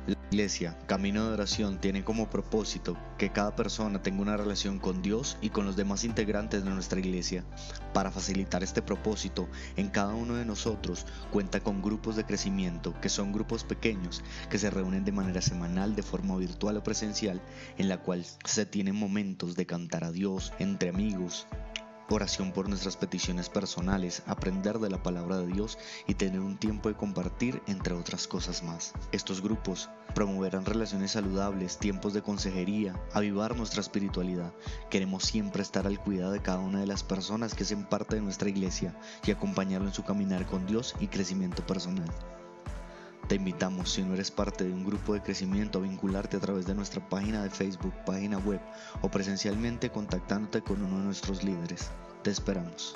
La Iglesia, Camino de Oración, tiene como propósito que cada persona tenga una relación con Dios y con los demás integrantes de nuestra Iglesia. Para facilitar este propósito, en cada uno de nosotros cuenta con grupos de crecimiento, que son grupos pequeños que se reúnen de manera semanal, de forma virtual o presencial, en la cual se tienen momentos de cantar a Dios entre amigos, oración por nuestras peticiones personales, aprender de la palabra de Dios y tener un tiempo de compartir, entre otras cosas más. Estos grupos promoverán relaciones saludables, tiempos de consejería, avivar nuestra espiritualidad. Queremos siempre estar al cuidado de cada una de las personas que hacen parte de nuestra iglesia y acompañarlo en su caminar con Dios y crecimiento personal. Te invitamos, si no eres parte de un grupo de crecimiento, a vincularte a través de nuestra página de Facebook, página web o presencialmente contactándote con uno de nuestros líderes. Te esperamos.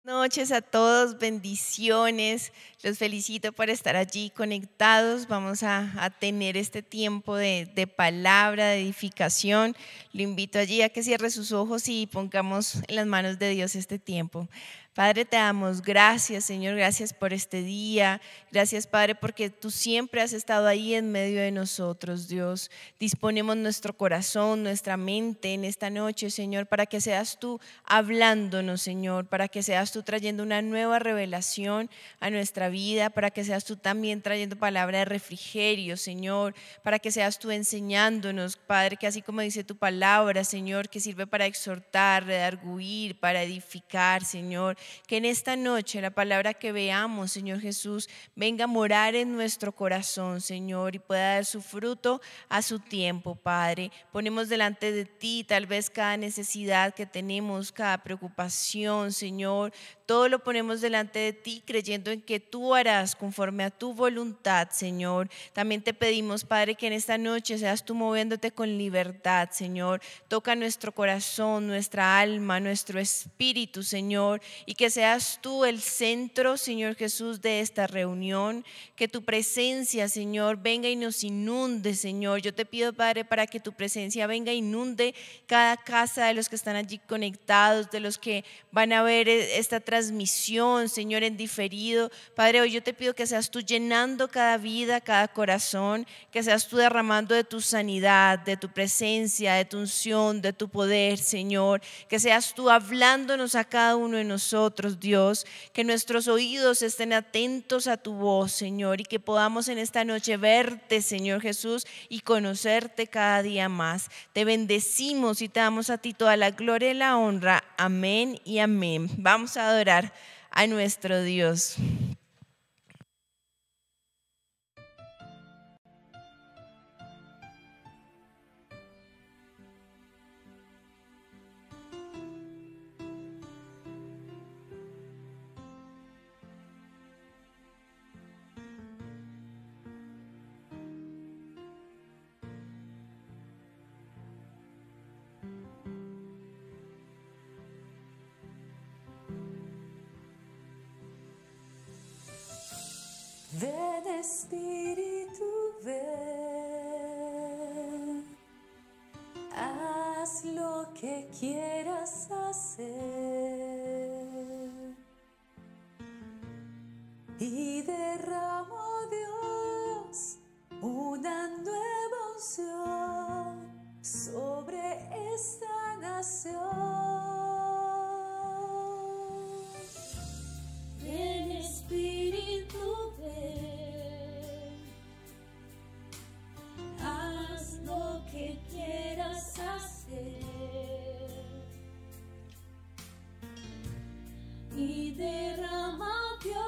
Buenas noches a todos, bendiciones, los felicito por estar allí conectados. Vamos a tener este tiempo de palabra, de edificación. Lo invito allí a que cierre sus ojos y pongamos en las manos de Dios este tiempo. Padre, te damos gracias, Señor, gracias por este día. Gracias, Padre, porque tú siempre has estado ahí en medio de nosotros, Dios. Disponemos nuestro corazón, nuestra mente en esta noche, Señor, para que seas tú hablándonos, Señor, para que seas tú trayendo una nueva revelación a nuestra vida, para que seas tú también trayendo palabra de refrigerio, Señor, para que seas tú enseñándonos, Padre, que así como dice tu palabra, Señor, que sirve para exhortar, redarguir, para edificar, Señor, que en esta noche la palabra que veamos, Señor Jesús, venga a morar en nuestro corazón, Señor, y pueda dar su fruto a su tiempo, Padre. Ponemos delante de ti tal vez cada necesidad que tenemos, cada preocupación, Señor. Todo lo ponemos delante de ti creyendo en que tú harás conforme a tu voluntad, Señor. También te pedimos, Padre, que en esta noche seas tú moviéndote con libertad, Señor. Toca nuestro corazón, nuestra alma, nuestro espíritu, Señor, y que seas tú el centro, Señor Jesús, de esta reunión. Que tu presencia, Señor, venga y nos inunde, Señor. Yo te pido, Padre, para que tu presencia venga e inunde cada casa de los que están allí conectados, de los que van a ver esta transmisión, Señor, en diferido. Padre, hoy yo te pido que seas tú llenando cada vida, cada corazón, que seas tú derramando de tu sanidad, de tu presencia, de tu unción, de tu poder, Señor, que seas tú hablándonos a cada uno de nosotros, Dios, que nuestros oídos estén atentos a tu voz, Señor, y que podamos en esta noche verte, Señor Jesús, y conocerte cada día más. Te bendecimos y te damos a ti toda la gloria y la honra. Amén y amén. Vamos a adorar a nuestro Dios. Ven Espíritu, ven, haz lo que quieras hacer y derrama, Dios, una nueva unción sobre esta nación. Ven Espíritu, ven, haz lo que quieras hacer y derrama, Dios,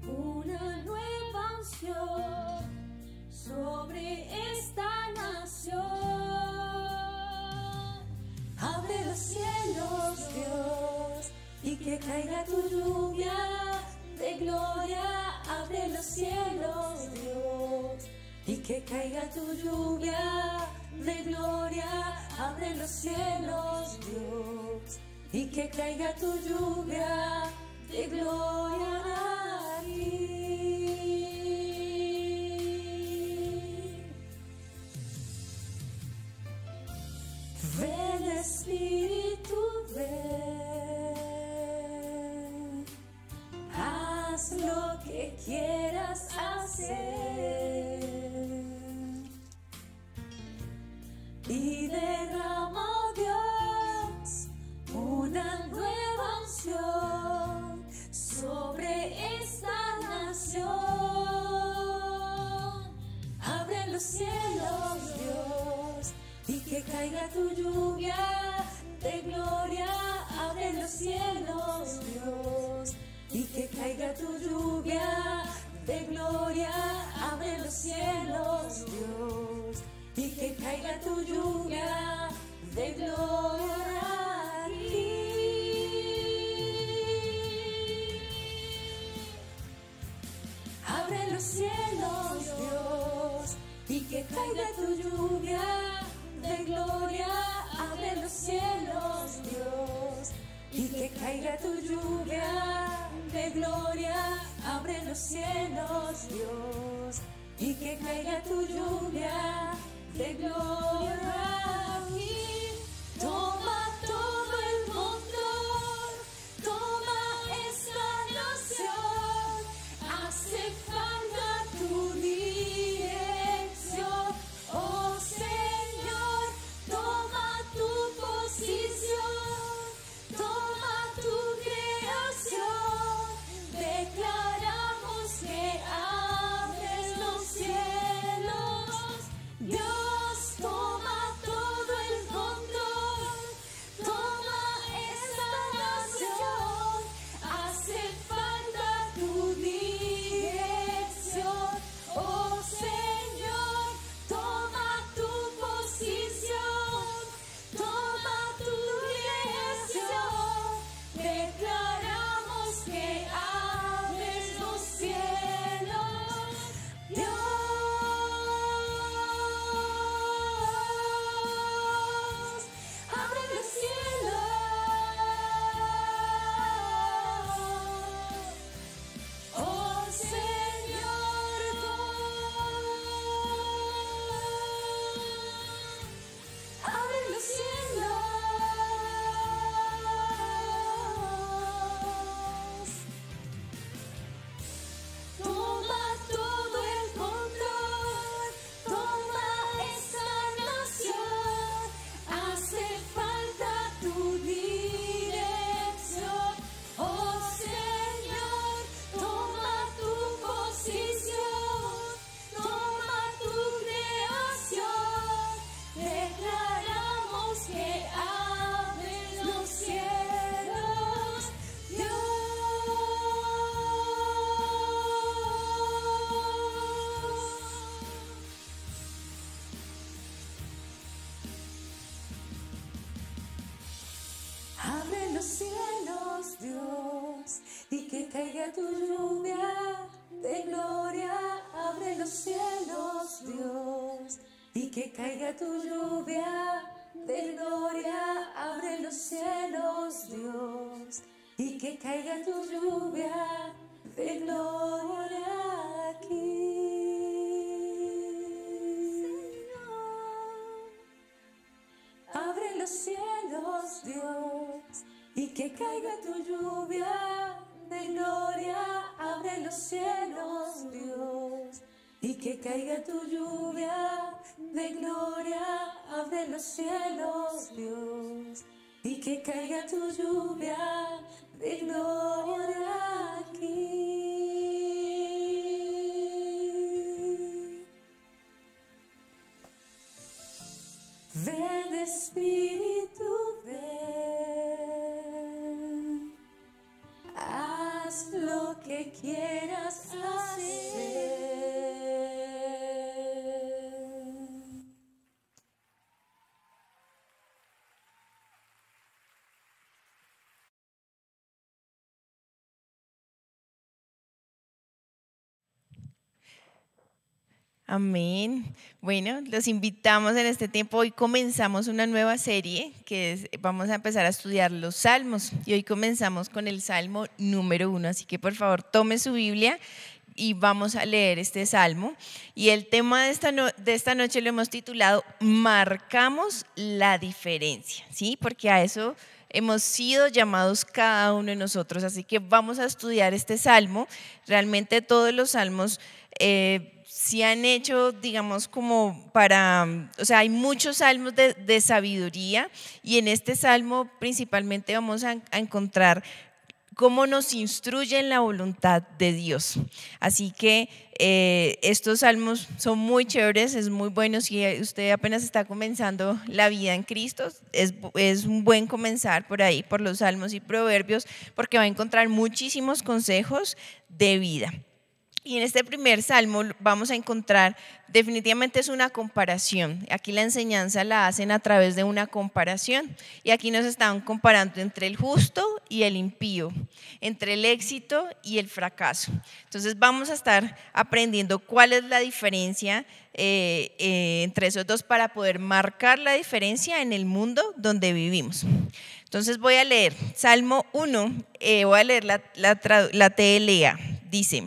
una nueva unción sobre esta nación. Abre los cielos, Dios, y que caiga tu lluvia de gloria. Abre los cielos, Dios, y que caiga tu lluvia de gloria. Abre los cielos, Dios, y que caiga tu lluvia de gloria aquí. Ven Espíritu, ven, hazlo que quieras hacer. Y derrama, Dios, una nueva unción sobre esta nación. Abre los cielos, Dios, y que caiga tu lluvia de gloria. Abre los cielos, Dios, y que caiga tu lluvia de gloria. Abre los cielos, Dios, y que caiga tu lluvia de gloria aquí. Abre los cielos, Dios, y que caiga tu lluvia de gloria. Abre los cielos, Dios, y que caiga tu lluvia de gloria. Abre los cielos, Dios, y que caiga tu lluvia de gloria aquí. Toma todo el control, toma esta nación. Hace falta tu dirección, oh Señor. Toma tu posición, toma tu creación. Declaramos que abres los cielos. Dios, toma todo el control, toma esta nación. Hace falta tu dirección, oh Señor. Toma tu posición, toma tu creación. Declaramos que abres los cielos. Dios, abre los cielos, oh Señor. Abre los cielos. Toma todo el control, toma esta nación. Hace falta tu dirección, oh Señor. Toma tu posición, toma tu creación. Declaramos que abres los cielos, Dios. Abre los cielos, Dios, y que caiga tu lluvia de gloria. Abre los cielos, Dios, y que caiga tu lluvia de gloria. Abre los cielos, Dios, y que caiga tu lluvia de gloria aquí. Abre los cielos, Dios, y que caiga tu lluvia de gloria. Abre los cielos, Dios, y que caiga tu lluvia de gloria. Abre los cielos, Dios, y que caiga tu lluvia de gloria aquí. Ven, Espíritu, ven. Haz lo que quieras hacer. Amén. Bueno, los invitamos en este tiempo. Hoy comenzamos una nueva serie vamos a empezar a estudiar los salmos y hoy comenzamos con el salmo número 1. Así que por favor tome su Biblia y vamos a leer este salmo. Y el tema de esta noche lo hemos titulado Marcamos la diferencia, ¿sí? Porque a eso hemos sido llamados cada uno de nosotros. Así que vamos a estudiar este salmo. Realmente todos los salmos se han hecho, digamos, como o sea, hay muchos salmos de sabiduría, y en este salmo principalmente vamos a encontrar cómo nos instruye en la voluntad de Dios. Así que estos salmos son muy chéveres, es muy bueno. Si usted apenas está comenzando la vida en Cristo, es un buen comenzar por ahí, por los salmos y proverbios, porque va a encontrar muchísimos consejos de vida. Y en este primer salmo vamos a encontrar, definitivamente es una comparación. Aquí la enseñanza la hacen a través de una comparación. Y aquí nos están comparando entre el justo y el impío, entre el éxito y el fracaso. Entonces vamos a estar aprendiendo cuál es la diferencia entre esos dos para poder marcar la diferencia en el mundo donde vivimos. Entonces voy a leer Salmo 1, voy a leer la TLA. Dice: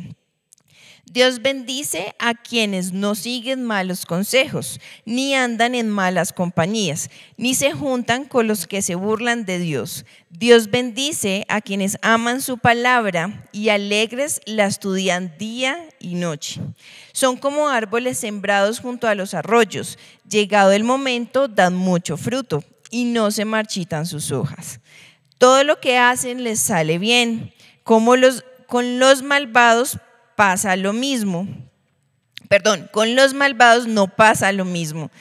Dios bendice a quienes no siguen malos consejos, ni andan en malas compañías, ni se juntan con los que se burlan de Dios. Dios bendice a quienes aman su palabra y alegres la estudian día y noche. Son como árboles sembrados junto a los arroyos. Llegado el momento, dan mucho fruto y no se marchitan sus hojas. Todo lo que hacen les sale bien. Con los malvados pasa lo mismo. Con los malvados no pasa lo mismo.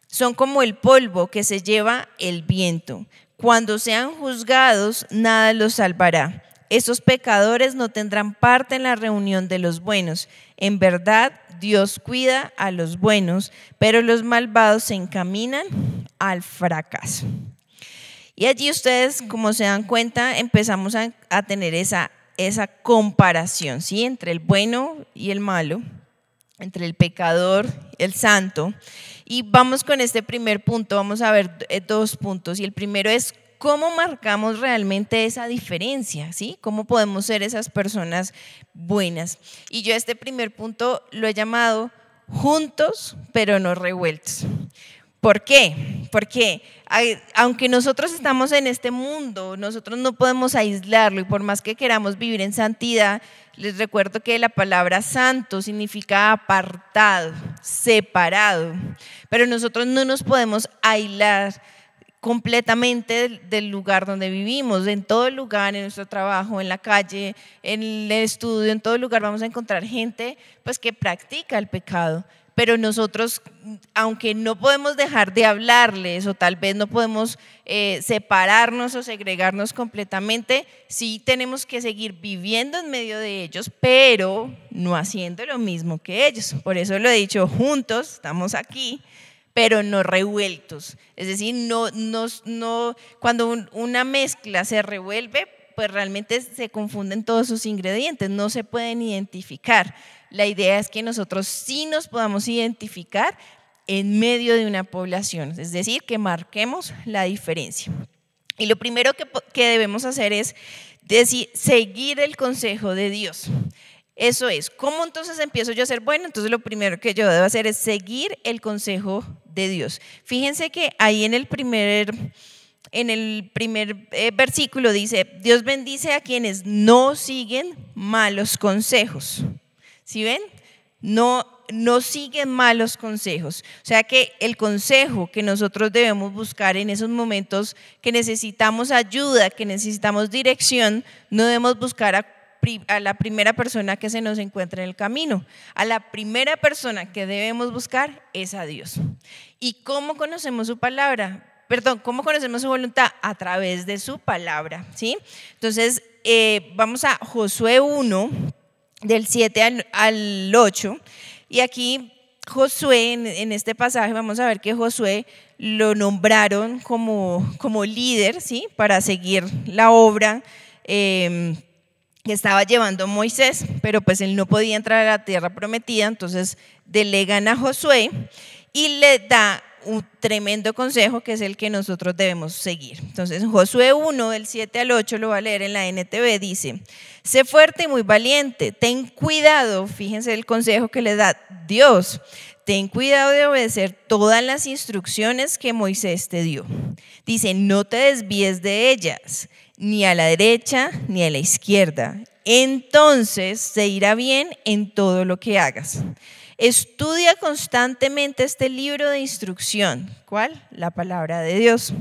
Son como el polvo que se lleva el viento. Cuando sean juzgados, nada los salvará. Esos pecadores no tendrán parte en la reunión de los buenos. En verdad, Dios cuida a los buenos, pero los malvados se encaminan al fracaso. Y allí ustedes, como se dan cuenta, empezamos a tener esa comparación, ¿sí? Entre el bueno y el malo, entre el pecador y el santo. Y vamos con este primer punto, vamos a ver 2 puntos. Y el primero es cómo marcamos realmente esa diferencia, ¿sí? Cómo podemos ser esas personas buenas. Y yo este primer punto lo he llamado juntos pero no revueltos. ¿Por qué? Porque aunque nosotros estamos en este mundo, nosotros no podemos aislarlo, y por más que queramos vivir en santidad, les recuerdo que la palabra santo significa apartado, separado, pero nosotros no nos podemos aislar completamente del lugar donde vivimos. En todo lugar, en nuestro trabajo, en la calle, en el estudio, en todo lugar vamos a encontrar gente pues que practica el pecado. Pero nosotros, aunque no podemos dejar de hablarles, o tal vez no podemos separarnos o segregarnos completamente, sí tenemos que seguir viviendo en medio de ellos, pero no haciendo lo mismo que ellos. Por eso lo he dicho, juntos, estamos aquí, pero no revueltos. Es decir, cuando una mezcla se revuelve, pues realmente se confunden todos sus ingredientes, no se pueden identificar. La idea es que nosotros sí nos podamos identificar en medio de una población, es decir, que marquemos la diferencia. Y lo primero que debemos hacer es seguir el consejo de Dios. Eso es, ¿cómo entonces empiezo yo a ser bueno? Entonces lo primero que yo debo hacer es seguir el consejo de Dios. Fíjense que ahí en el primer versículo dice: Dios bendice a quienes no siguen malos consejos. ¿Sí ven? No siguen malos consejos. O sea que el consejo que nosotros debemos buscar en esos momentos que necesitamos ayuda, que necesitamos dirección, no debemos buscar a la primera persona que se nos encuentra en el camino. A la primera persona que debemos buscar es a Dios. ¿Y cómo conocemos su palabra? ¿Cómo conocemos su voluntad? A través de su palabra, ¿sí? Entonces, vamos a Josué 1, del 7 al 8, y aquí Josué, en este pasaje vamos a ver que Josué lo nombraron como líder, ¿sí? Para seguir la obra que estaba llevando Moisés, pero pues él no podía entrar a la tierra prometida, entonces delegan a Josué y le da un tremendo consejo que es el que nosotros debemos seguir. Entonces Josué 1 del 7 al 8 lo va a leer en la NTV, dice: sé fuerte y muy valiente, ten cuidado, fíjense el consejo que le da Dios, ten cuidado de obedecer todas las instrucciones que Moisés te dio. Dice, no te desvíes de ellas, ni a la derecha ni a la izquierda. Entonces te irá bien en todo lo que hagas. Estudia constantemente este libro de instrucción. ¿Cuál? La palabra de Dios.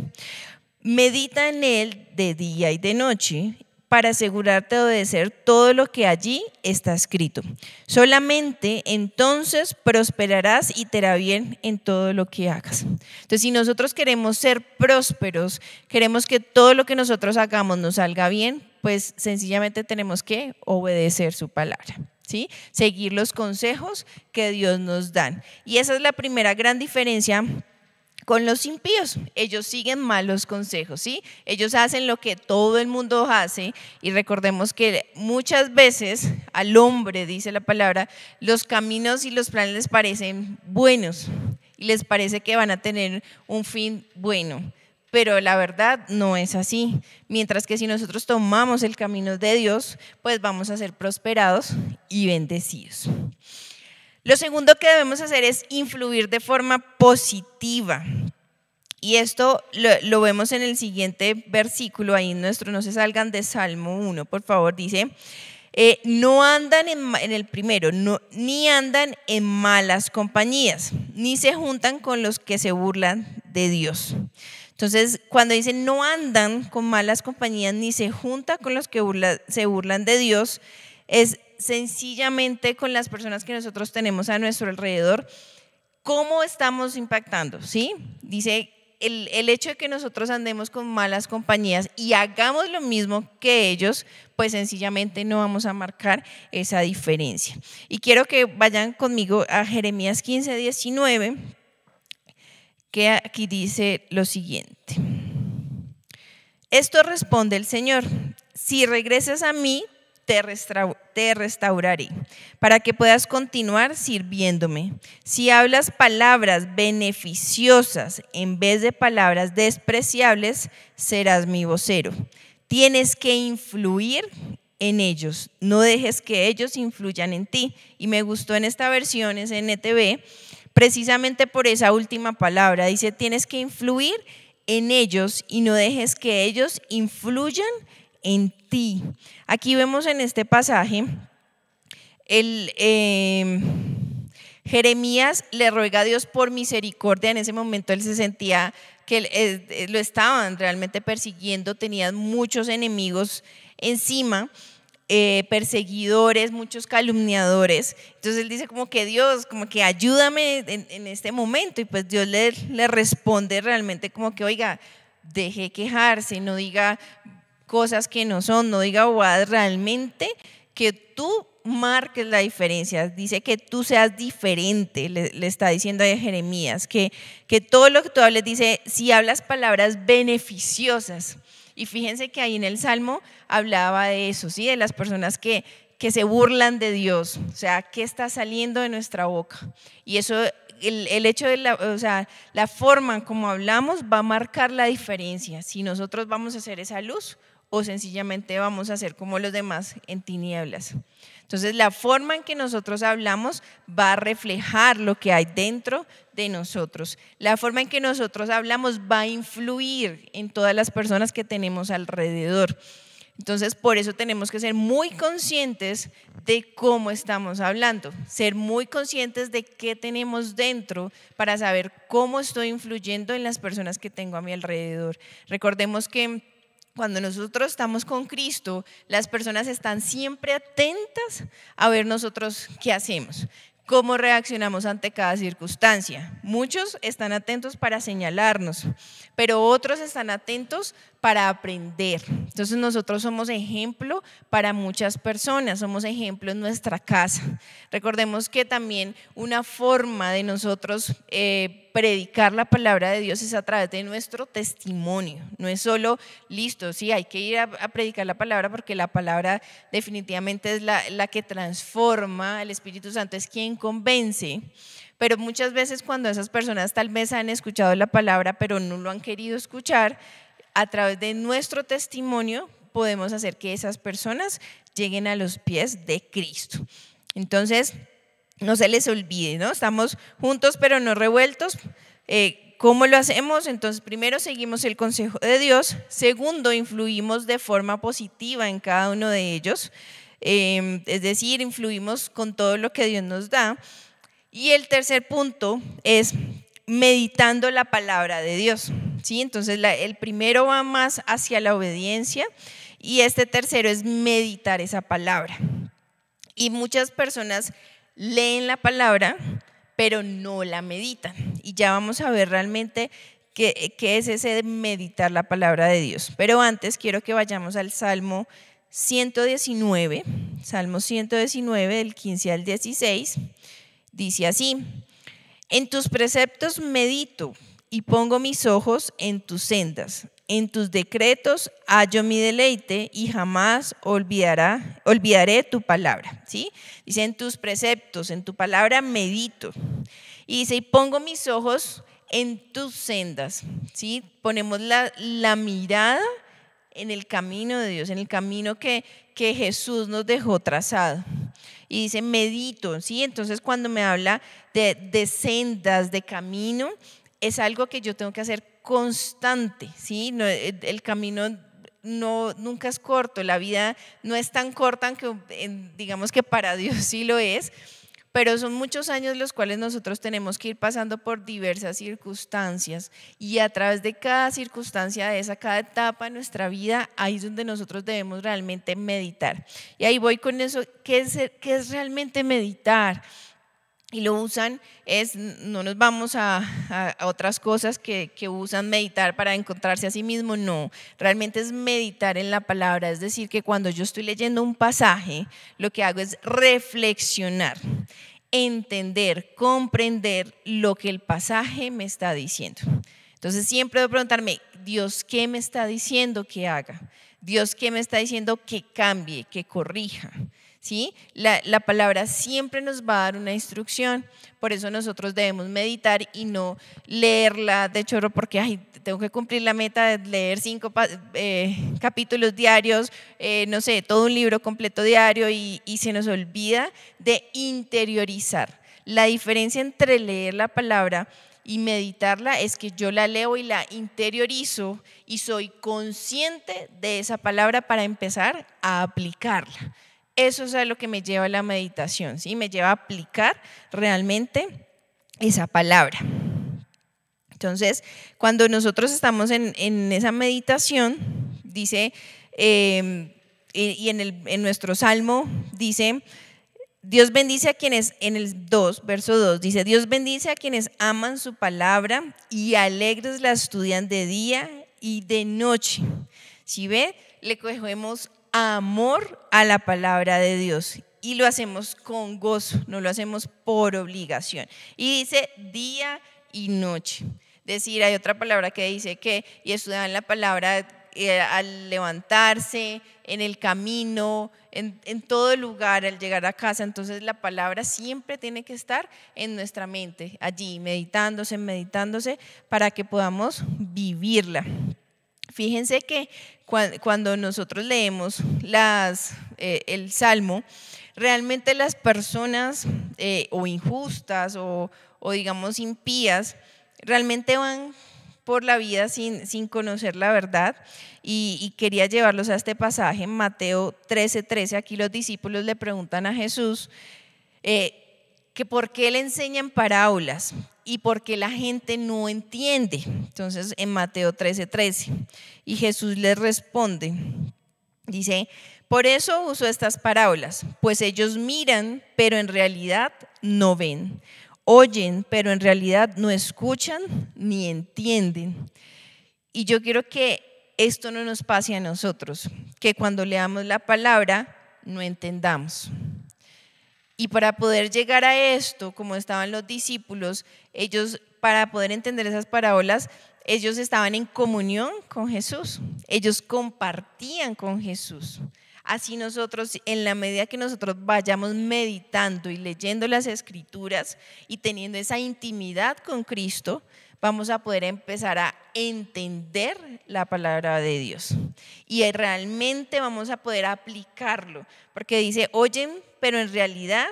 Medita en él de día y de noche para asegurarte de obedecer todo lo que allí está escrito. Solamente entonces prosperarás y te irá bien en todo lo que hagas. Entonces, si nosotros queremos ser prósperos, queremos que todo lo que nosotros hagamos nos salga bien, pues sencillamente tenemos que obedecer su palabra, ¿sí? Seguir los consejos que Dios nos da. Y esa es la primera gran diferencia con los impíos. Ellos siguen malos consejos, ¿sí? Ellos hacen lo que todo el mundo hace, y recordemos que muchas veces al hombre, dice la palabra, los caminos y los planes les parecen buenos y les parece que van a tener un fin bueno, pero la verdad no es así. Mientras que si nosotros tomamos el camino de Dios, pues vamos a ser prosperados y bendecidos. Lo segundo que debemos hacer es influir de forma positiva. Y esto lo vemos en el siguiente versículo, ahí nuestro, no se salgan de Salmo 1, por favor, dice, no andan en el primero, ni andan en malas compañías, ni se juntan con los que se burlan de Dios. Entonces, cuando dicen no andan con malas compañías, ni se junta con los que se burlan de Dios, es sencillamente con las personas que nosotros tenemos a nuestro alrededor, ¿cómo estamos impactando? ¿Sí? Dice, el hecho de que nosotros andemos con malas compañías y hagamos lo mismo que ellos, pues sencillamente no vamos a marcar esa diferencia. Y quiero que vayan conmigo a Jeremías 15:19, que aquí dice lo siguiente. Esto responde el Señor: si regresas a mí, te restauraré, para que puedas continuar sirviéndome. Si hablas palabras beneficiosas en vez de palabras despreciables, serás mi vocero. Tienes que influir en ellos, no dejes que ellos influyan en ti. Y me gustó en esta versión, es NTV, precisamente por esa última palabra. Dice, tienes que influir en ellos y no dejes que ellos influyan en ti. Aquí vemos en este pasaje, Jeremías le ruega a Dios por misericordia. En ese momento él se sentía que lo estaban realmente persiguiendo, tenía muchos enemigos encima, perseguidores, muchos calumniadores. Entonces él dice como que Dios, como que ayúdame en este momento, y pues Dios le responde realmente como que oiga, deje quejarse, no diga cosas que no son, no diga bobadas, realmente que tú marques la diferencia. Dice que tú seas diferente, le está diciendo a Jeremías, que todo lo que tú hables, dice, si hablas palabras beneficiosas. Y fíjense que ahí en el Salmo hablaba de eso, ¿sí? De las personas que se burlan de Dios, o sea, ¿qué está saliendo de nuestra boca? Y eso, el hecho de la forma como hablamos va a marcar la diferencia, si nosotros vamos a hacer esa luz o sencillamente vamos a ser como los demás en tinieblas. Entonces, la forma en que nosotros hablamos va a reflejar lo que hay dentro de nosotros. La forma en que nosotros hablamos va a influir en todas las personas que tenemos alrededor. Entonces, por eso tenemos que ser muy conscientes de cómo estamos hablando, ser muy conscientes de qué tenemos dentro para saber cómo estoy influyendo en las personas que tengo a mi alrededor. Recordemos que cuando nosotros estamos con Cristo, las personas están siempre atentas a ver nosotros qué hacemos, cómo reaccionamos ante cada circunstancia. Muchos están atentos para señalarnos, pero otros están atentos para aprender. Entonces nosotros somos ejemplo para muchas personas, somos ejemplo en nuestra casa. Recordemos que también una forma de nosotros predicar la palabra de Dios es a través de nuestro testimonio. No es solo, listo, sí, hay que ir a predicar la palabra porque la palabra definitivamente es la que transforma, el Espíritu Santo es quien convence. Pero muchas veces cuando esas personas tal vez han escuchado la palabra pero no lo han querido escuchar, a través de nuestro testimonio podemos hacer que esas personas lleguen a los pies de Cristo. Entonces, no se les olvide, ¿no? Estamos juntos pero no revueltos. ¿Cómo lo hacemos? Entonces, primero, seguimos el consejo de Dios. Segundo, influimos de forma positiva en cada uno de ellos. Es decir, influimos con todo lo que Dios nos da. Y el tercer punto es meditando la palabra de Dios, ¿sí? Entonces, el primero va más hacia la obediencia y este tercero es meditar esa palabra. Y muchas personas leen la palabra, pero no la meditan. Y ya vamos a ver realmente qué es ese de meditar la palabra de Dios. Pero antes quiero que vayamos al Salmo 119, Salmo 119 del 15 al 16. Dice así: en tus preceptos medito y pongo mis ojos en tus sendas. En tus decretos hallo mi deleite y jamás olvidaré tu palabra. ¿Sí? Dice, en tus preceptos, en tu palabra medito. Y dice, y pongo mis ojos en tus sendas. ¿Sí? Ponemos la mirada en el camino de Dios, en el camino que Jesús nos dejó trazado. Y dice, medito. ¿Sí? Entonces, cuando me habla de sendas, de camino, es algo que yo tengo que hacer constante, ¿sí? No, el camino nunca es corto, la vida no es tan corta, aunque digamos que para Dios sí lo es, pero son muchos años los cuales nosotros tenemos que ir pasando por diversas circunstancias y a través de cada circunstancia de esa, cada etapa de nuestra vida, ahí es donde nosotros debemos realmente meditar. Y ahí voy con eso, ¿qué es realmente meditar? Y lo usan, no nos vamos a otras cosas que usan meditar para encontrarse a sí mismo, no, realmente es meditar en la palabra, es decir, que cuando yo estoy leyendo un pasaje, lo que hago es reflexionar, entender, comprender lo que el pasaje me está diciendo. Entonces siempre debo preguntarme, Dios, ¿qué me está diciendo que haga? Dios, ¿qué me está diciendo que cambie, que corrija? ¿Sí? La palabra siempre nos va a dar una instrucción, por eso nosotros debemos meditar y no leerla de chorro porque tengo que cumplir la meta de leer 5 capítulos diarios, no sé, todo un libro completo diario y se nos olvida de interiorizar. La diferencia entre leer la palabra y meditarla es que yo la leo y la interiorizo y soy consciente de esa palabra para empezar a aplicarla. Eso es a lo que me lleva a la meditación, ¿sí? Me lleva a aplicar realmente esa palabra. Entonces, cuando nosotros estamos en esa meditación, dice, y en nuestro salmo dice, Dios bendice a quienes, en el 2, verso 2, dice, Dios bendice a quienes aman su palabra y alegres la estudian de día y de noche. ¿Sí ve? Le cogemos amor a la palabra de Dios y lo hacemos con gozo, no lo hacemos por obligación. Y dice día y noche. Es decir, hay otra palabra que dice que y estudian la palabra al levantarse, en el camino, en todo lugar, al llegar a casa. Entonces la palabra siempre tiene que estar en nuestra mente, allí, meditándose, para que podamos vivirla. Fíjense que cuando nosotros leemos el Salmo, realmente las personas o injustas o digamos impías, realmente van por la vida sin conocer la verdad y quería llevarlos a este pasaje en Mateo 13:13. Aquí los discípulos le preguntan a Jesús que por qué le enseñan parábolas y por qué la gente no entiende. Entonces en Mateo 13:13 y Jesús les responde, dice, por eso uso estas parábolas, pues ellos miran pero en realidad no ven, oyen pero en realidad no escuchan ni entienden. Y yo quiero que esto no nos pase a nosotros, que cuando leamos la palabra no entendamos. Y para poder llegar a esto, como estaban los discípulos, ellos para poder entender esas parábolas, ellos estaban en comunión con Jesús, ellos compartían con Jesús. Así nosotros, en la medida que nosotros vayamos meditando y leyendo las Escrituras y teniendo esa intimidad con Cristo, vamos a poder empezar a entender la palabra de Dios y realmente vamos a poder aplicarlo, porque dice, oyen, pero en realidad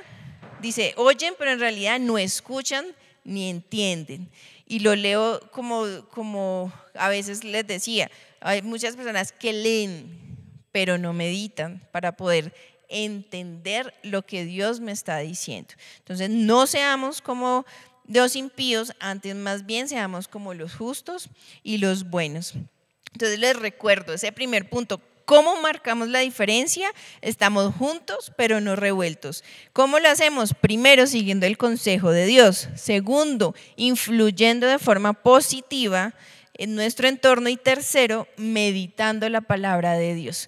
Dice, oyen, pero en realidad no escuchan ni entienden. Y lo leo como a veces les decía, hay muchas personas que leen, pero no meditan para poder entender lo que Dios me está diciendo. Entonces, no seamos como los impíos, antes más bien seamos como los justos y los buenos. Entonces, les recuerdo ese primer punto. ¿Cómo marcamos la diferencia? Estamos juntos, pero no revueltos. ¿Cómo lo hacemos? Primero, siguiendo el consejo de Dios. Segundo, influyendo de forma positiva en nuestro entorno. Y tercero, meditando la palabra de Dios.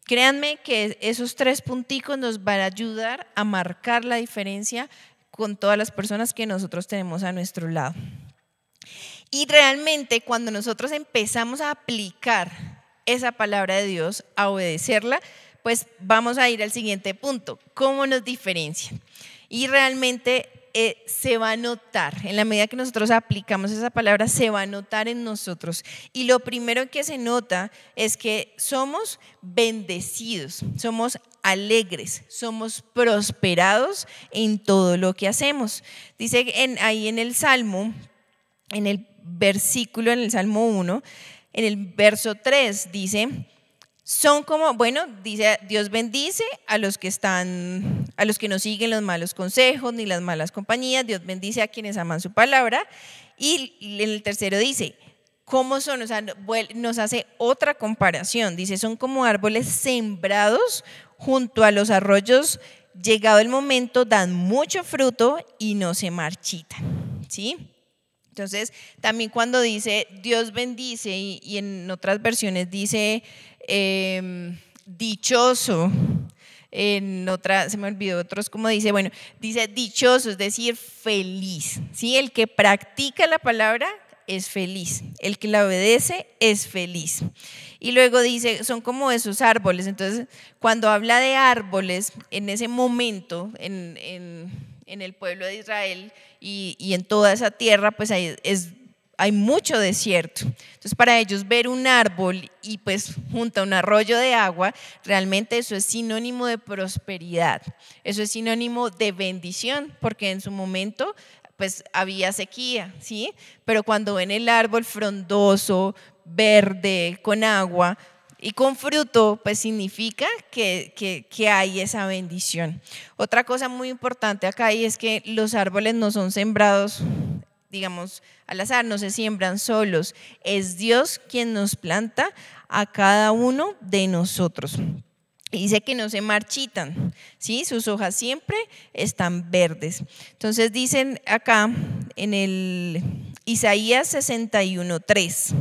Créanme que esos 3 punticos nos van a ayudar a marcar la diferencia con todas las personas que nosotros tenemos a nuestro lado. Y realmente cuando nosotros empezamos a aplicar esa palabra de Dios, a obedecerla, pues vamos a ir al siguiente punto. ¿Cómo nos diferencia? Y realmente se va a notar, en la medida que nosotros aplicamos esa palabra, se va a notar en nosotros. Y lo primero que se nota es que somos bendecidos, somos alegres, somos prosperados en todo lo que hacemos. Dice ahí en el Salmo, en el versículo, en el Salmo 1, en el verso 3 dice, son como, bueno, dice, Dios bendice a los que no siguen los malos consejos ni las malas compañías, Dios bendice a quienes aman su palabra. Y en el tercero dice, ¿cómo son? O sea, nos hace otra comparación, dice, son como árboles sembrados junto a los arroyos, llegado el momento dan mucho fruto y no se marchitan, ¿sí? Entonces, también cuando dice Dios bendice y en otras versiones dice dichoso, en otra, se me olvidó otros como dice, bueno, dice dichoso, es decir, feliz, ¿sí? El que practica la palabra es feliz, el que la obedece es feliz. Y luego dice, son como esos árboles. Entonces, cuando habla de árboles, en ese momento, en el pueblo de Israel y en toda esa tierra, pues hay mucho desierto. Entonces, para ellos ver un árbol y pues junto a un arroyo de agua, realmente eso es sinónimo de prosperidad, eso es sinónimo de bendición, porque en su momento pues había sequía, ¿sí? Pero cuando ven el árbol frondoso, verde, con agua y con fruto, pues significa que hay esa bendición. Otra cosa muy importante acá y es que los árboles no son sembrados, digamos, al azar, no se siembran solos. Es Dios quien nos planta a cada uno de nosotros. Y dice que no se marchitan, ¿sí? Sus hojas siempre están verdes. Entonces dicen acá en el Isaías 61:3.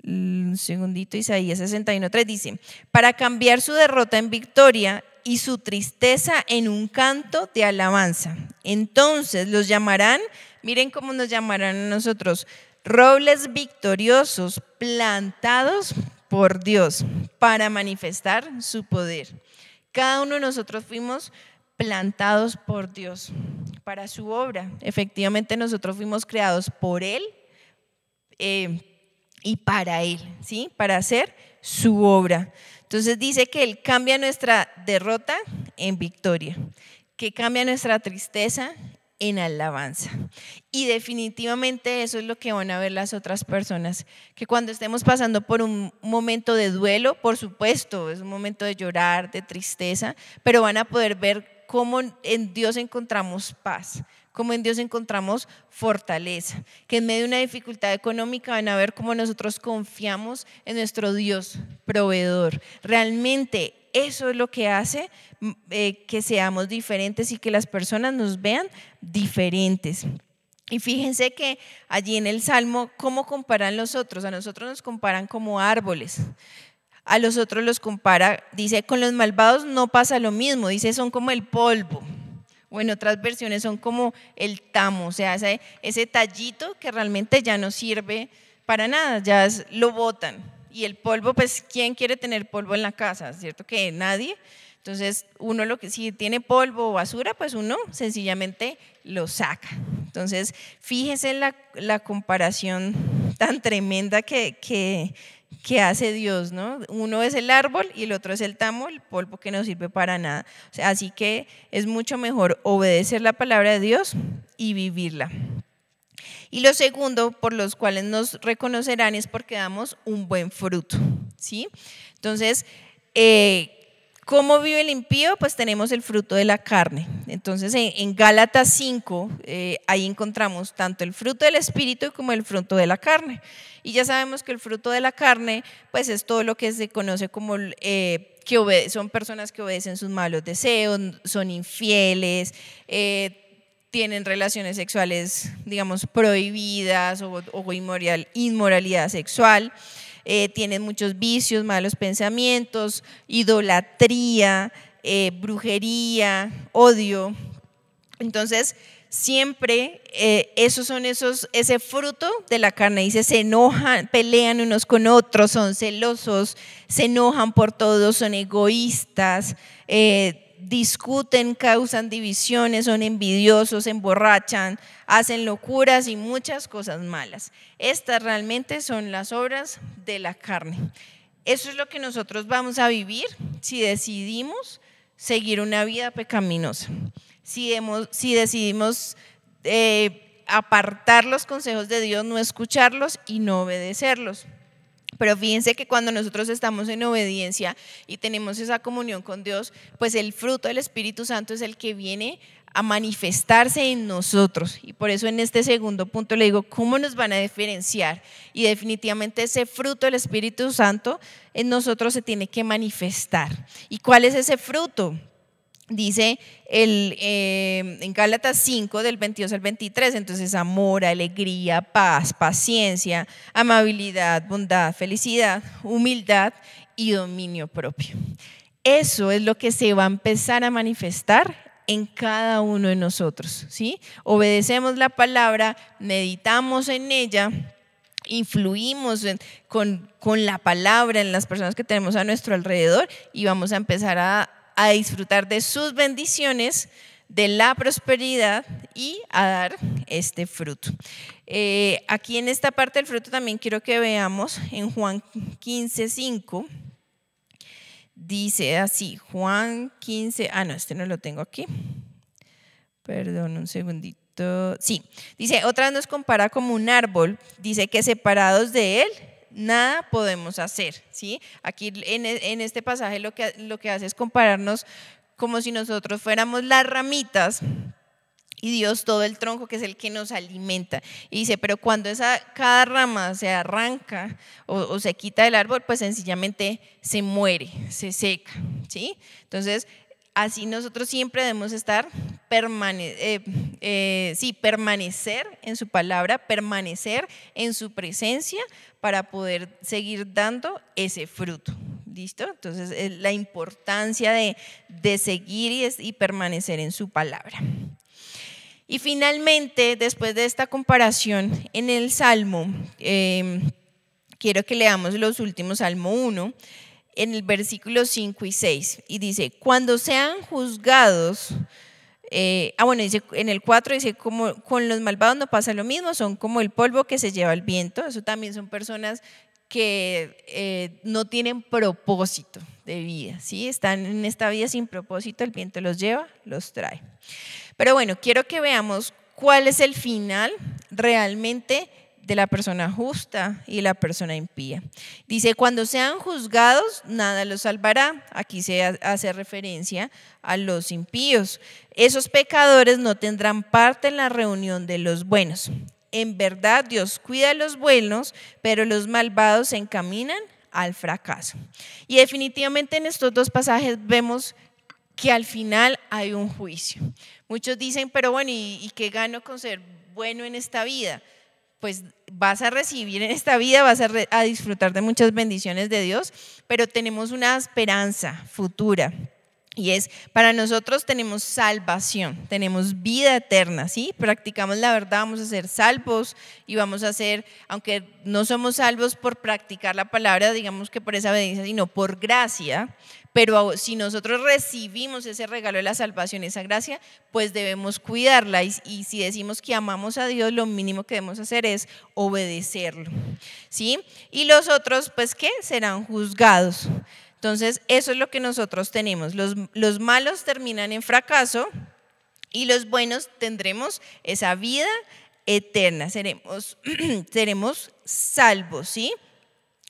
Un segundito, Isaías 61:3 dice, para cambiar su derrota en victoria y su tristeza en un canto de alabanza. Entonces los llamarán, miren cómo nos llamarán a nosotros, robles victoriosos plantados por Dios para manifestar su poder. Cada uno de nosotros fuimos plantados por Dios para su obra. Efectivamente nosotros fuimos creados por Él y para Él, ¿sí? Para hacer su obra. Entonces dice que Él cambia nuestra derrota en victoria, que cambia nuestra tristeza en alabanza. Y definitivamente eso es lo que van a ver las otras personas, que cuando estemos pasando por un momento de duelo, por supuesto, es un momento de llorar, de tristeza, pero van a poder ver cómo en Dios encontramos paz, cómo en Dios encontramos fortaleza, que en medio de una dificultad económica van a ver cómo nosotros confiamos en nuestro Dios proveedor. Realmente eso es lo que hace que seamos diferentes y que las personas nos vean diferentes. Y fíjense que allí en el Salmo, ¿cómo comparan los otros? A nosotros nos comparan como árboles. A los otros los compara, dice, con los malvados no pasa lo mismo, dice, son como el polvo. O en otras versiones son como el tamo, o sea, ese tallito que realmente ya no sirve para nada, ya lo botan. Y el polvo, pues, ¿quién quiere tener polvo en la casa? ¿Cierto que nadie? Entonces, uno si tiene polvo o basura, pues uno sencillamente lo saca. Entonces, fíjense la comparación tan tremenda que que hace Dios, ¿no? Uno es el árbol y el otro es el tamo, el polvo que no sirve para nada. O sea, así que es mucho mejor obedecer la palabra de Dios y vivirla. Y lo segundo, por los cuales nos reconocerán, es porque damos un buen fruto, ¿sí? Entonces, ¿cómo vive el impío? Pues tenemos el fruto de la carne. Entonces, en Gálatas 5, ahí encontramos tanto el fruto del Espíritu como el fruto de la carne. Y ya sabemos que el fruto de la carne, pues es todo lo que se conoce como son personas que obedecen sus malos deseos, son infieles, tienen relaciones sexuales, digamos, prohibidas o inmoralidad sexual. Tienen muchos vicios, malos pensamientos, idolatría, brujería, odio. Entonces, siempre ese fruto de la carne, dice, se enojan, pelean unos con otros, son celosos, se enojan por todo, son egoístas, discuten, causan divisiones, son envidiosos, se emborrachan, hacen locuras y muchas cosas malas. Estas realmente son las obras de la carne. Eso es lo que nosotros vamos a vivir si decidimos seguir una vida pecaminosa. Si decidimos apartar los consejos de Dios, no escucharlos y no obedecerlos. Pero fíjense que cuando nosotros estamos en obediencia y tenemos esa comunión con Dios, pues el fruto del Espíritu Santo es el que viene a manifestarse en nosotros. Y por eso en este segundo punto le digo, ¿cómo nos van a diferenciar? Y definitivamente ese fruto del Espíritu Santo en nosotros se tiene que manifestar. ¿Y cuál es ese fruto? Dice en Gálatas 5 del 22 al 23, entonces amor, alegría, paz, paciencia, amabilidad, bondad, felicidad, humildad y dominio propio. Eso es lo que se va a empezar a manifestar en cada uno de nosotros, ¿sí? Obedecemos la palabra, meditamos en ella, influimos con la palabra en las personas que tenemos a nuestro alrededor y vamos a empezar a disfrutar de sus bendiciones, de la prosperidad y a dar este fruto. Aquí en esta parte del fruto también quiero que veamos en Juan 15:5. Dice así, Juan 15, este no lo tengo aquí. Perdón, un segundito. Sí, dice, otra vez nos compara como un árbol. Dice que separados de él nada podemos hacer, ¿sí? Aquí en este pasaje lo que hace es compararnos como si nosotros fuéramos las ramitas y Dios todo el tronco, que es el que nos alimenta. Y dice, pero cuando cada rama se arranca o se quita del árbol, pues sencillamente se muere, se seca, ¿sí? Entonces, así nosotros siempre debemos estar permanecer en su palabra, permanecer en su presencia para poder seguir dando ese fruto. ¿Listo? Entonces, es la importancia de seguir y permanecer en su palabra. Y finalmente, después de esta comparación en el Salmo, quiero que leamos los últimos, Salmo 1, en el versículo 5 y 6, y dice, cuando sean juzgados, dice en el 4, dice, como con los malvados no pasa lo mismo, son como el polvo que se lleva el viento. Eso también son personas que no tienen propósito de vida, ¿sí? Están en esta vida sin propósito, el viento los lleva, los trae. Pero bueno, quiero que veamos cuál es el final realmente de la persona justa y la persona impía. Dice, cuando sean juzgados, nada los salvará. Aquí se hace referencia a los impíos. Esos pecadores no tendrán parte en la reunión de los buenos. En verdad, Dios cuida a los buenos, pero los malvados se encaminan al fracaso. Y definitivamente en estos dos pasajes vemos que al final hay un juicio. Muchos dicen, pero bueno, ¿y qué gano con ser bueno en esta vida? Pues vas a recibir en esta vida, vas a disfrutar de muchas bendiciones de Dios, pero tenemos una esperanza futura. Y es, para nosotros tenemos salvación, tenemos vida eterna, ¿sí? Practicamos la verdad, vamos a ser salvos y vamos a ser, aunque no somos salvos por practicar la palabra, digamos que por esa obediencia, sino por gracia, pero si nosotros recibimos ese regalo de la salvación, esa gracia, pues debemos cuidarla y si decimos que amamos a Dios, lo mínimo que debemos hacer es obedecerlo, ¿sí? Y los otros, pues, ¿qué? Serán juzgados. Entonces, eso es lo que nosotros tenemos. Los malos terminan en fracaso y los buenos tendremos esa vida eterna. Seremos salvos, ¿sí?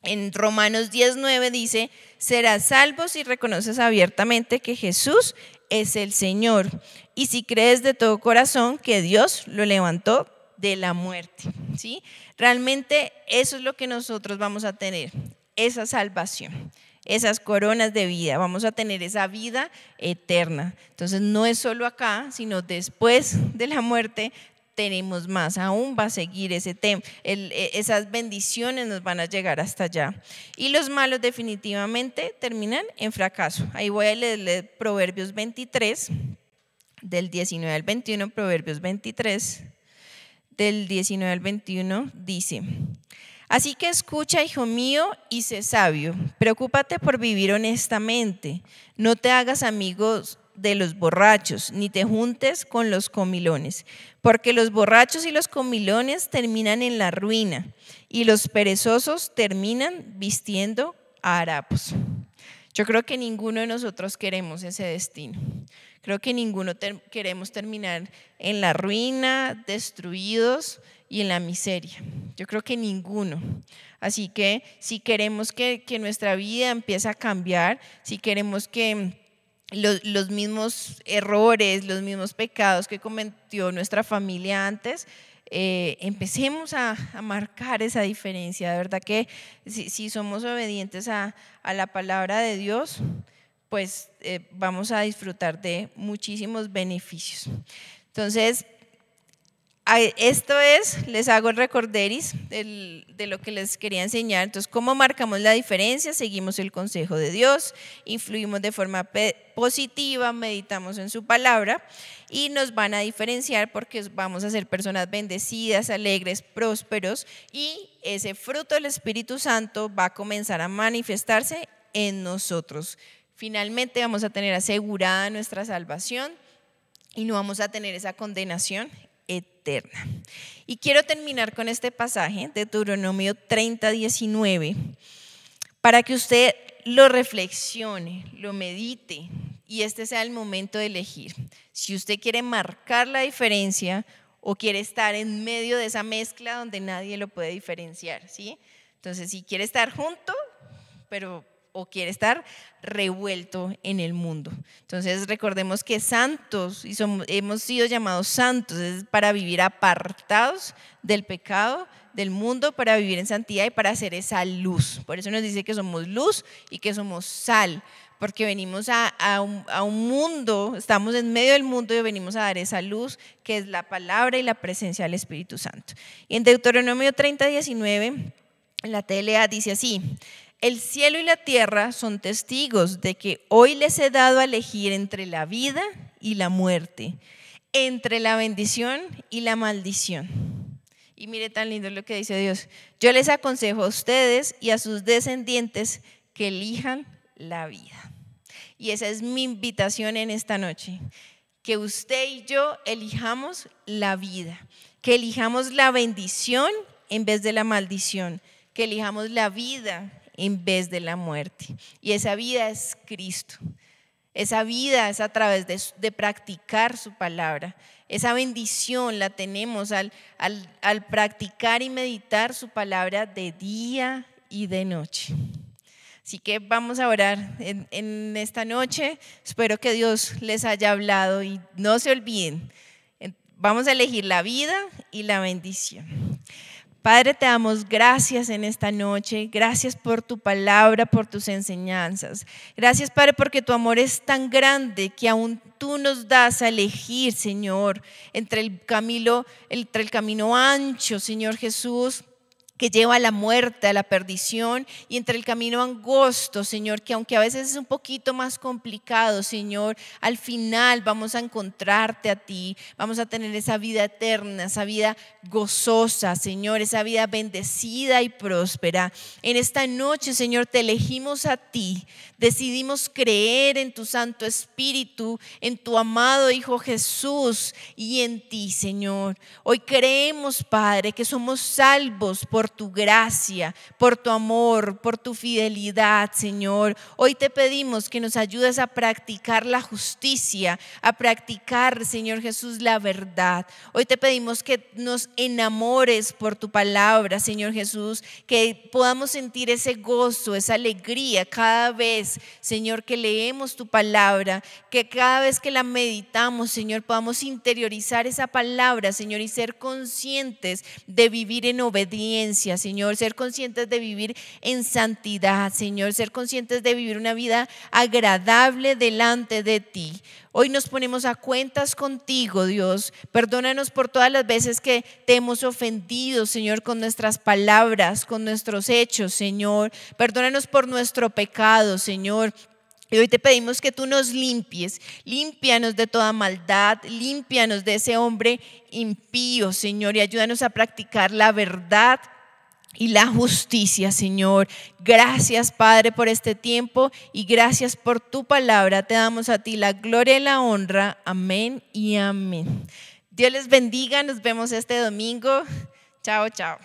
En Romanos 10:9 dice, serás salvo si reconoces abiertamente que Jesús es el Señor y si crees de todo corazón que Dios lo levantó de la muerte, ¿sí? Realmente eso es lo que nosotros vamos a tener, esa salvación. Esas coronas de vida, vamos a tener esa vida eterna. Entonces no es solo acá, sino después de la muerte tenemos más, aún va a seguir ese tema, esas bendiciones nos van a llegar hasta allá. Y los malos definitivamente terminan en fracaso. Ahí voy a leer Proverbios 23, del 19 al 21, Proverbios 23, del 19 al 21, dice: así que escucha, hijo mío, y sé sabio. Preocúpate por vivir honestamente. No te hagas amigos de los borrachos, ni te juntes con los comilones, porque los borrachos y los comilones terminan en la ruina, y los perezosos terminan vistiendo a harapos. Yo creo que ninguno de nosotros queremos ese destino. Creo que ninguno queremos terminar en la ruina, destruidos y en la miseria. Yo creo que ninguno. Así que si queremos que nuestra vida empiece a cambiar, si queremos que los mismos errores, los mismos pecados que cometió nuestra familia antes, empecemos a marcar esa diferencia. De verdad que si somos obedientes a la palabra de Dios, pues vamos a disfrutar de muchísimos beneficios. Entonces, esto les hago el recorderis de lo que les quería enseñar. Entonces, ¿cómo marcamos la diferencia? Seguimos el consejo de Dios, influimos de forma positiva, meditamos en su palabra y nos van a diferenciar porque vamos a ser personas bendecidas, alegres, prósperos y ese fruto del Espíritu Santo va a comenzar a manifestarse en nosotros. Finalmente vamos a tener asegurada nuestra salvación y no vamos a tener esa condenación eterna. Y quiero terminar con este pasaje de Deuteronomio 30:19 para que usted lo reflexione, lo medite y este sea el momento de elegir. Si usted quiere marcar la diferencia o quiere estar en medio de esa mezcla donde nadie lo puede diferenciar, ¿sí? Entonces, si quiere estar junto, o quiere estar revuelto en el mundo. Entonces recordemos que santos, y hemos sido llamados santos, es para vivir apartados del pecado, del mundo, para vivir en santidad y para hacer esa luz. Por eso nos dice que somos luz y que somos sal, porque venimos a un mundo, estamos en medio del mundo y venimos a dar esa luz que es la palabra y la presencia del Espíritu Santo. Y en Deuteronomio 30:19, en la TLA dice así: el cielo y la tierra son testigos de que hoy les he dado a elegir entre la vida y la muerte, entre la bendición y la maldición. Y mire tan lindo lo que dice Dios. Yo les aconsejo a ustedes y a sus descendientes que elijan la vida. Y esa es mi invitación en esta noche, que usted y yo elijamos la vida, que elijamos la bendición en vez de la maldición, que elijamos la vida en vez de la muerte. Y esa vida es Cristo. Esa vida es a través de practicar su palabra. Esa bendición la tenemos al practicar y meditar su palabra de día y de noche. Así que vamos a orar en esta noche. Espero que Dios les haya hablado y no se olviden. Vamos a elegir la vida y la bendición. Padre, te damos gracias en esta noche, gracias por tu palabra, por tus enseñanzas. Gracias, Padre, porque tu amor es tan grande que aún tú nos das a elegir, Señor, entre el camino ancho, Señor Jesús, que lleva a la muerte, a la perdición, y entre el camino angosto, Señor, que aunque a veces es un poquito más complicado, Señor, al final vamos a encontrarte a ti, vamos a tener esa vida eterna, esa vida gozosa, Señor, esa vida bendecida y próspera. En esta noche, Señor, te elegimos a ti, decidimos creer en tu Santo Espíritu, en tu amado Hijo Jesús y en ti, Señor. Hoy creemos, Padre, que somos salvos por tu gracia, por tu amor, por tu fidelidad, Señor. Hoy te pedimos que nos ayudes a practicar la justicia, a practicar, Señor Jesús, la verdad. Hoy te pedimos que nos enamores por tu palabra, Señor Jesús, que podamos sentir ese gozo, esa alegría cada vez, Señor, que leemos tu palabra, que cada vez que la meditamos, Señor, podamos interiorizar esa palabra, Señor, y ser conscientes de vivir en obediencia, Señor, ser conscientes de vivir en santidad, Señor, ser conscientes de vivir una vida agradable delante de ti. Hoy nos ponemos a cuentas contigo, Dios. Perdónanos por todas las veces que te hemos ofendido, Señor, con nuestras palabras, con nuestros hechos, Señor. Perdónanos por nuestro pecado, Señor. Y hoy te pedimos que tú nos limpies, límpianos de toda maldad, límpianos de ese hombre impío, Señor, y ayúdanos a practicar la verdad y la justicia, Señor. Gracias, Padre, por este tiempo y gracias por tu palabra. Te damos a ti la gloria y la honra. Amén y amén. Dios les bendiga. Nos vemos este domingo. Chao, chao.